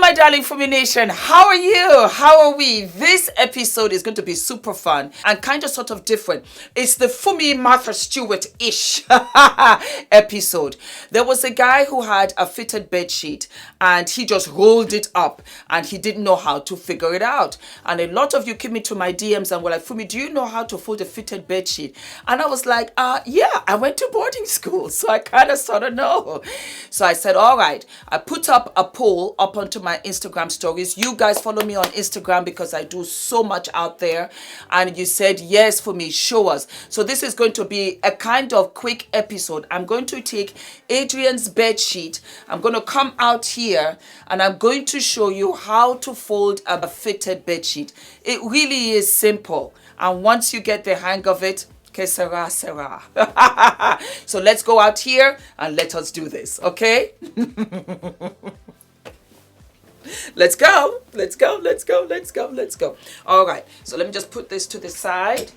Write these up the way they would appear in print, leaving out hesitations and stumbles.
my darling Fumi Nation. How are you? How are we? This episode is going to be super fun and kind of sort of different. It's the Fumi Martha Stewart-ish episode. There was a guy who had a fitted bed sheet and he just rolled it up and he didn't know how to figure it out. And a lot of you came into my DMs and were like, Fumi, do you know how to fold a fitted bed sheet? And I was like, yeah, I went to boarding school, so I kind of sort of know. So I said, all right. I put up a poll up onto my Instagram stories. You guys follow me on Instagram because I do so much out there. And you said, yes, for me, show us. So this is going to be a kind of quick episode. I'm going to take Adrian's bed sheet. I'm going to come out here and I'm going to show you how to fold a fitted bed sheet. It really is simple. And once you get the hang of it, que sera, sera. So let's go out here and let us do this, okay? Let's go. All right, so let me just put this to the side.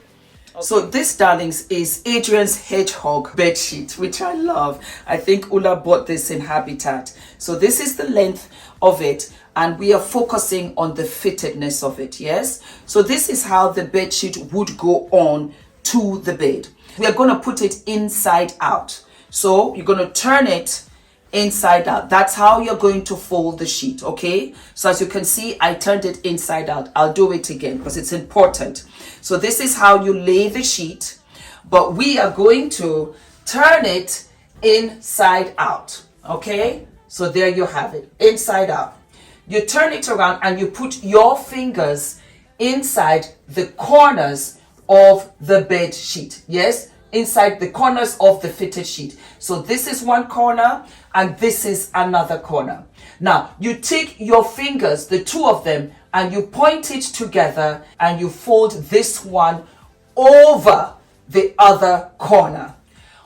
Okay. So this, darlings, is Adrian's hedgehog bed sheet, which I love. I think Ula bought this in Habitat. So this is the length of it, and we are focusing on the fittedness of it, yes? So this is how the bed sheet would go on to the bed. We are going to put it inside out. So you're going to turn it inside out. That's how you're going to fold the sheet, okay? So as you can see, I turned it inside out. I'll do it again because it's important. So this is how you lay the sheet, but we are going to turn it inside out, okay? So there you have it, inside out. You turn it around and you put your fingers inside the corners of the bed sheet, yes? Inside the corners of the fitted sheet. So this is one corner and this is another corner. Now you take your fingers, the two of them, and you point it together and you fold this one over the other corner.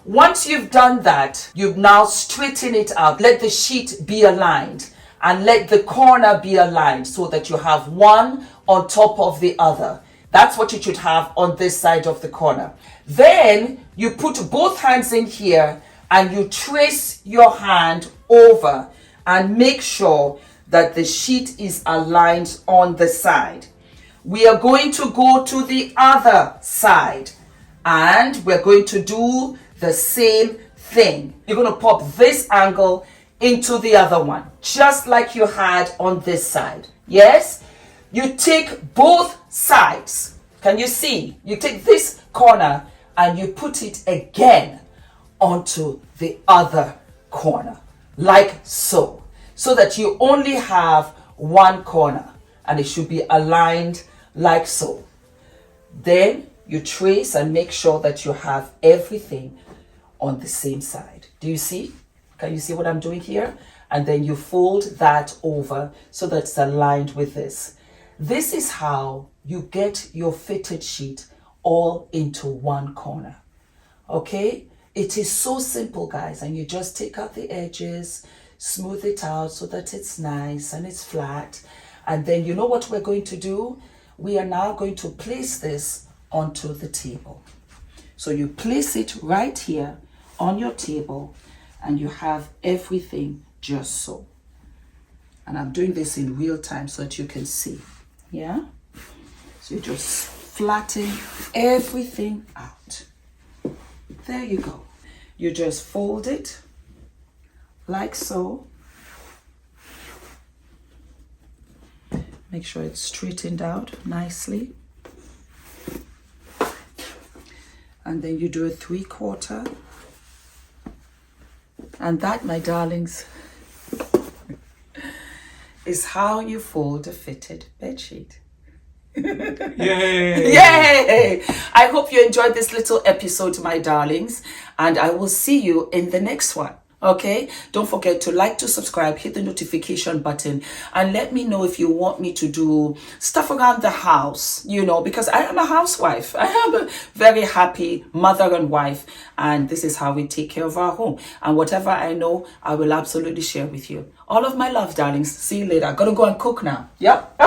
Once you've done that, you now straighten it out. Let the sheet be aligned and let the corner be aligned so that you have one on top of the other. That's what you should have on this side of the corner. Then you put both hands in here and you trace your hand over and make sure that the sheet is aligned on the side. We are going to go to the other side and we're going to do the same thing. You're going to pop this angle into the other one, just like you had on this side. Yes? You take both sides. Can you see? You take this corner and you put it again onto the other corner, like so. So that you only have one corner and it should be aligned like so. Then you trace and make sure that you have everything on the same side. Do you see? Can you see what I'm doing here? And then you fold that over so that it's aligned with this. This is how you get your fitted sheet all into one corner. Okay? It is so simple, guys. And you just take out the edges, smooth it out so that it's nice and it's flat. And then you know what we're going to do? We are now going to place this onto the table. So you place it right here on your table and you have everything just so. And I'm doing this in real time so that you can see. Yeah? So you just flatten everything out. There you go. You just fold it like so. Make sure it's straightened out nicely. And then you do a 3/4. And that, my darlings, is how you fold a fitted bedsheet. Yay! Yay! I hope you enjoyed this little episode, my darlings, and I will see you in the next one. Okay, don't forget to like, to subscribe, hit the notification button, and let me know if you want me to do stuff around the house, you know, because I am a housewife. I am a very happy mother and wife, and this is how we take care of our home. And whatever I know, I will absolutely share with you. All of my love, darlings. See you later. I gotta go and cook now. Yep.